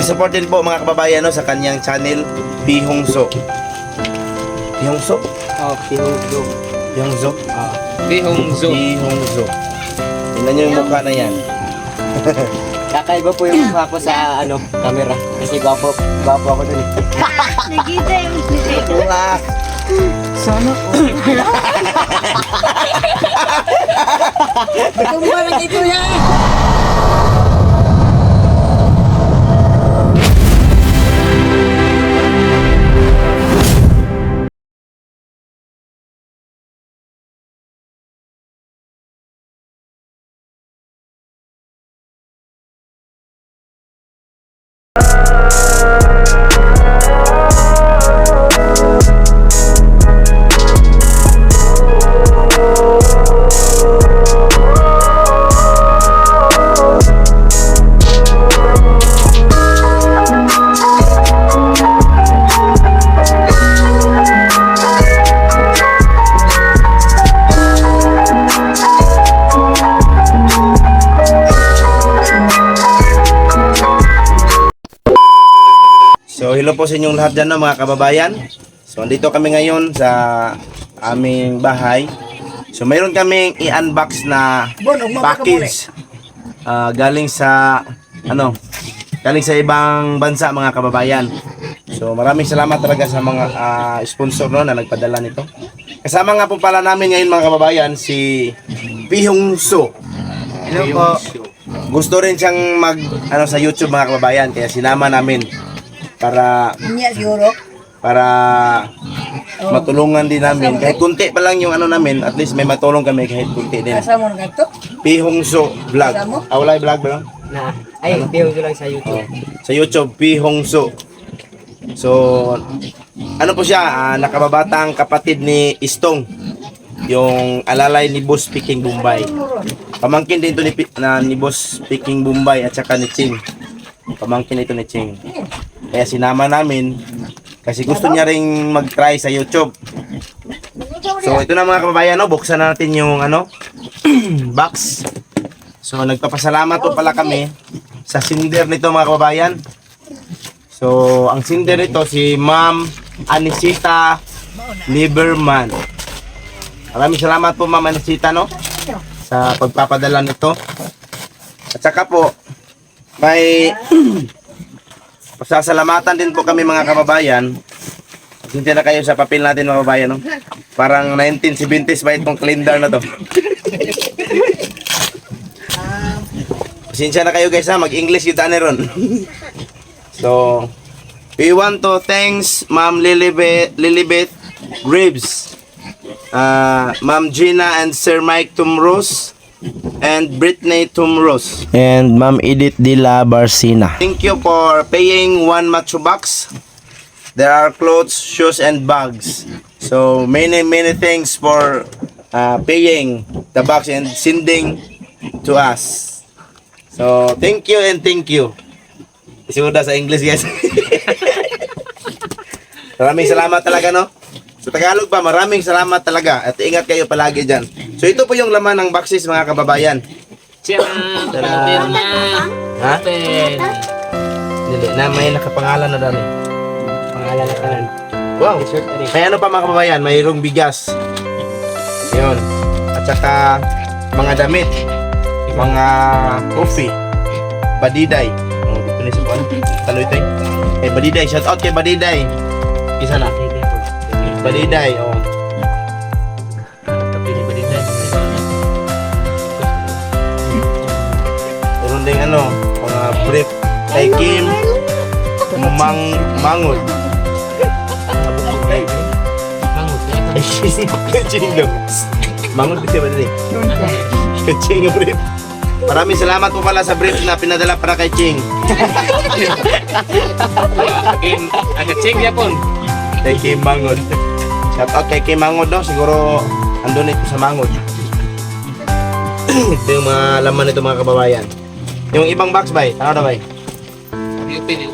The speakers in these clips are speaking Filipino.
Pakisupport din po mga kababayan no, sa kanyang channel, Pihongso. Pihongso? Oh, Pihongso. Pihongso? Pihongso. Pihongso. Tingnan nyo yung mukha na yan. Kakaiba po yung mukha ko sa camera. Kasi gwapo ako dun. Nakita yung sisi. Wala. Sana po. Tumbarang ito yan! So hello po sa inyong lahat dyan no, mga kababayan. So andito kami ngayon sa aming bahay. So mayroon kaming i-unbox na package galing sa galing sa ibang bansa mga kababayan. So maraming salamat talaga sa mga sponsor no, na nagpadala nito. Kasama nga po pala namin ngayon mga kababayan si Pihongso. Hello po. Gusto rin siyang mag sa YouTube mga kababayan kaya sinama namin para matulungan din namin kahit kunti pa lang yung namin, at least may matulong kami kahit kunti din. Pihongso vlog. Wala yung vlog ba? Ay, Pihongso lang sa YouTube. Sa YouTube, Pihongso. So, po siya, nakababatang kapatid ni Istong, yung alalay ni Boss Peking Bombay. Pamangkin din ito ni Boss Peking Bombay at saka ni Ching. Pamangkin ito ni Ching. Kaya sinama namin kasi gusto niya ring mag-try sa YouTube. So ito na mga kababayan, no? Buksan na natin yung box. So nagpapasalamat po pala kami sa sender nito mga kababayan. So ang sender nito si Ma'am Anisita Lieberman. Maraming salamat po Ma'am Anisita no sa pagpapadala nito. At saka po may pasasalamatan din po kami mga kababayan. Pasensya na kayo sa papel natin mga kababayan. No? Parang 1970s ba itong calendar na to. Pasensya na kayo guys ha. Mag-English kita na ron. So, we want to thanks Ma'am Lilibeth Reeves, Ma'am Gina and Sir Mike Tumros, and Brittany Tumros, and Ma'am Edith de la Barcina. Thank you for paying one macho box. There are clothes, shoes, and bags. So many thanks for paying the box and sending to us. So thank you and thank you. Isuda sa English guys. Maraming salamat talaga no. Sa Tagalog pa, maraming salamat talaga at ingat kayo palagi dyan. So ito po yung laman ng boxes mga kababayan. Tara! Ha? Dili na, may nakapangalan na dami. Pangalan na kanan. Wow! May ano pa mga kababayan, mayroong bigas. Yun. At saka mga damit. Mga coffee. Badiday. Dito na sa buwan. Talo ito eh. Kay Badiday. Shout out kay Badiday. Isa na. Badiday, oh. Meron din mga brief kay Kim Mangod. Ay, Chingo. Mangod kasi ba din? Chingo brief. Maraming salamat po pala sa brief na pinadala para kay Ching. Ang Ching Yapon. Kay Kim Mangod. Shout out kay Kim Mangod no, siguro andun ito sa Mangod. Ito yung mga laman nito mga kababayan. Yung ibang box bay, ano na bay? Upin.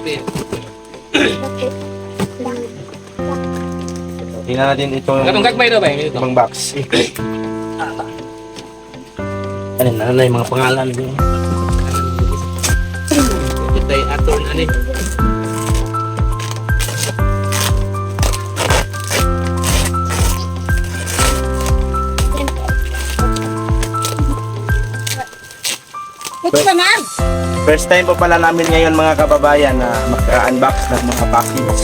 Tingnan natin ito Katong gagmay daw ba? ibang box. Ano na yung mga pangalan. Ito day aton ani. Ito ba na? First time po pala namin ngayon mga kababayan na mag-unbox ng mga package.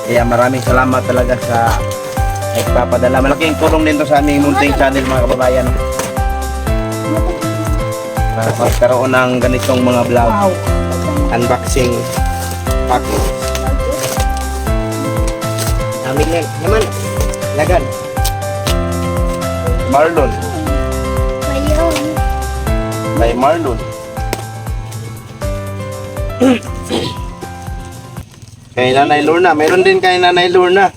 Kaya maraming salamat talaga sa nagpapadala. Malaking tulong din to sa aming munting channel mga kababayan. Para magkaroon ng ganitong mga vlog. Unboxing package. Amin lang. Naman. Lagan. Marlon. Ayun. Kay Marlon. Kay Nanay Lorna. Mayroon din kay Nanay Lorna.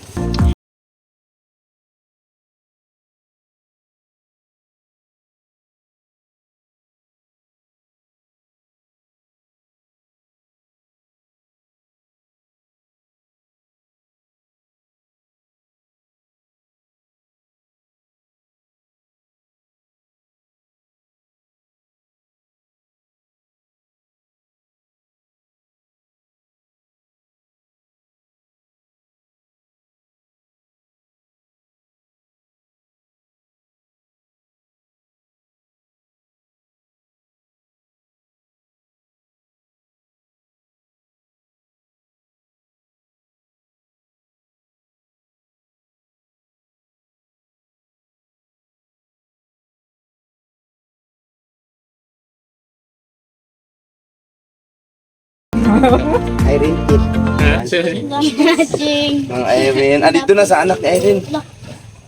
Irene Kit. Ching. Ang Irene. Ah, dito na sa anak ni Irene.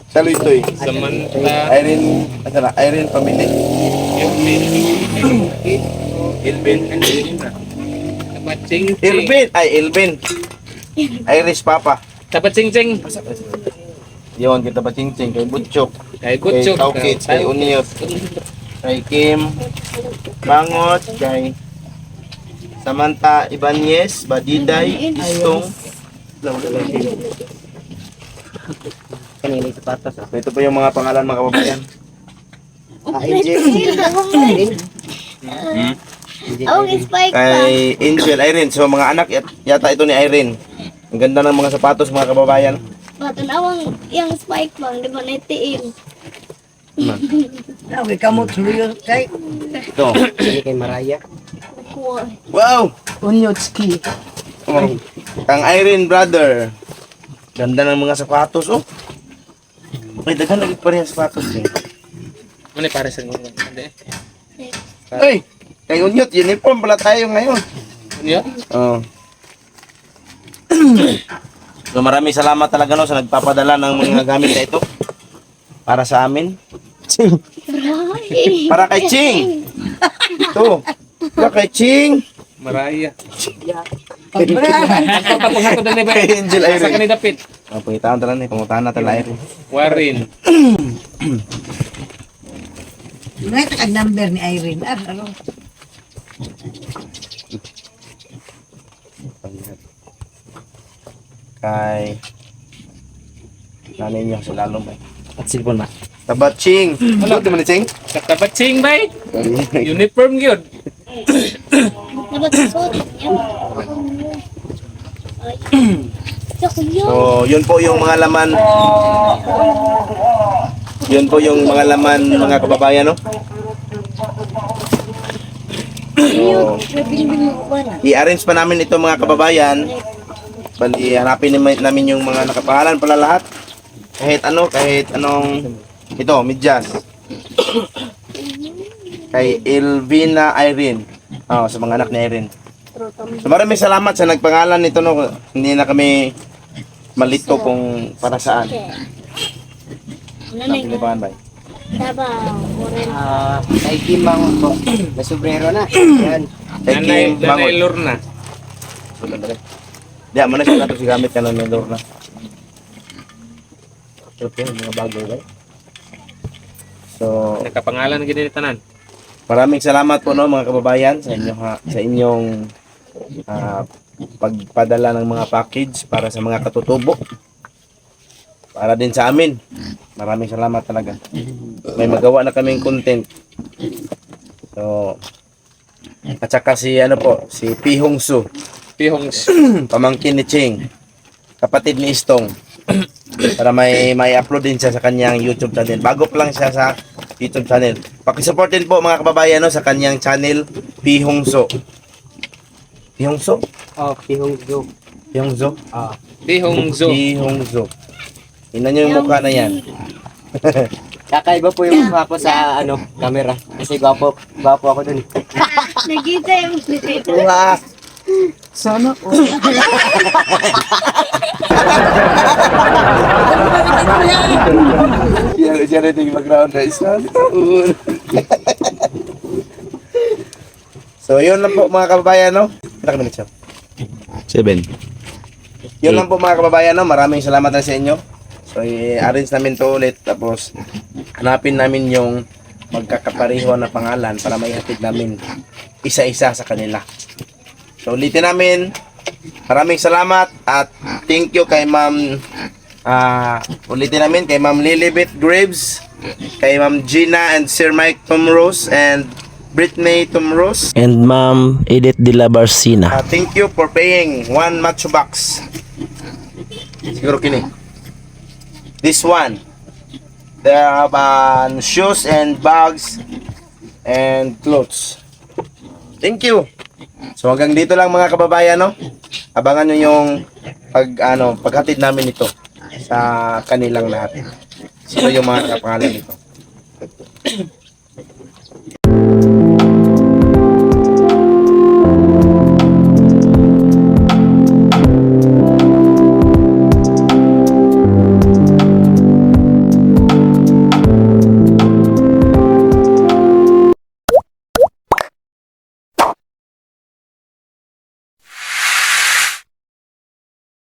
Sa Luitoy. Samantha Irene, asa na? Irene family. Ilvin. Tapat ching ching. Ilvin. Ay, Ilvin. Irish Papa. Tapat ching ching. Yun, kita ba Ching-Ching, kay Butchok, Kay kay Kutchok. Taukits, kay Uniot, kay Kim, Bangot, kay Samantha Ibanez, Badiday, Istong. Kanina yung sapatos. So, ito po yung mga pangalan mga kababayan. Angel. Irene. Ang spike pa. Kay Angel, Irene. So mga anak yata ito ni Irene. Ang ganda ng mga sapatos mga kababayan. Patanawang yung spike bang, di ba naitiim? Nawi ka mo tuloy kay Ito. Hindi kay Maraya. Kuha. Wow! Unyotski. Oh. Kang Irene brother. Ganda ng mga sapatos. Oh. May daghan lagi pa rin ang sapatos. Eh. Ano para sa mga hindi. Ay! Kay Unyot, uniform pala tayo ngayon. Ano? Oh. So maraming salamat talaga no sa nagpapadala ng mga gamit na ito para sa amin. Para kay Ching. Ito. Para kay Ching. Maraya. Pagbrad. Tapos ako na ba? Kay Angel Sa Irene. kanila dapit. Oh, pangitaan tala ni, pangutaan na tala Irene. Warin. Ngay ta number ni Irene. Ano? Kay nanay niyo si Lalong bay. At silpon ma. Tabat Ching. Ano di man ni Ching? Tapat ching bay. Uniform gyud. Dapat suot. Yan. Ay. Tsaka yun. So, yun po yung mga laman. Yun po yung mga laman mga kababayan, no? So, i-arrange pa namin ito mga kababayan. Bali, hanapin namin yung mga nakapangalan pala lahat. Kahit anong ito, medyas. Kay Elvina Irene. Oh, sa mga anak ni Irene. So, maraming salamat sa nagpangalan nito, no? Hindi na kami malito kung para saan. Ano na Sabi ni yun? Pangan, bay. Dabaw. Oren. Kay Kim Bangon po. Na sobrero na. Yan. Kay Kim Nanay Bangon. Lorna. Di, mo na siya nato si gamit ka ng Mendoor na. Okay, mga bago, bay. So, Nakapangalan gid ni tanan. maraming salamat po no mga kababayan sa inyo sa inyong pagpadala ng mga package para sa mga katutubo. Para din sa amin. Maraming salamat talaga. May magawa na kaming content. So, At saka si ano po, si Pi Hong Su, Pihong pamangkin ni Ching, kapatid ni Istong. Para may upload din siya sa kanyang YouTube channel. Bago pa lang siya sa YouTube channel. Paki-support din po mga kababayan no, sa kanyang channel Pi Hong Su. Pi Hong Su? Oh, Pihong Zo. Pi Hong Su? Pihong Zo. Pi Hong Su. Tingnan niyo yung mukha na yan. Kakaiba po yung mukha ko sa ano, camera. Kasi gwapo ako dun. Nakita yung Wah! Sana ko. Siya rin yung background na isa. So, yun lang po mga kababayan, no? Ilang minutes siya? 7. Yun lang po mga kababayan, no? Maraming salamat na sa inyo. So, i-arrange namin to ulit. Tapos, hanapin namin yung magkakapareho na pangalan para may hatid namin isa-isa sa kanila. So, ulitin namin. Maraming salamat at thank you kay Ma'am ulitin namin kay Ma'am Lilibeth Graves, kay Ma'am Gina and Sir Mike Tomrose and Britney Tomrose. And Ma'am Edith de la Barcina. Thank you for paying one macho box. Siguro kini. This one. There are shoes and bags and clothes. Thank you. So hanggang dito lang mga kababayan, no? Abangan nyo yung paghatid namin ito sa kanilang lahat. Sino yung mga kapangalan nito?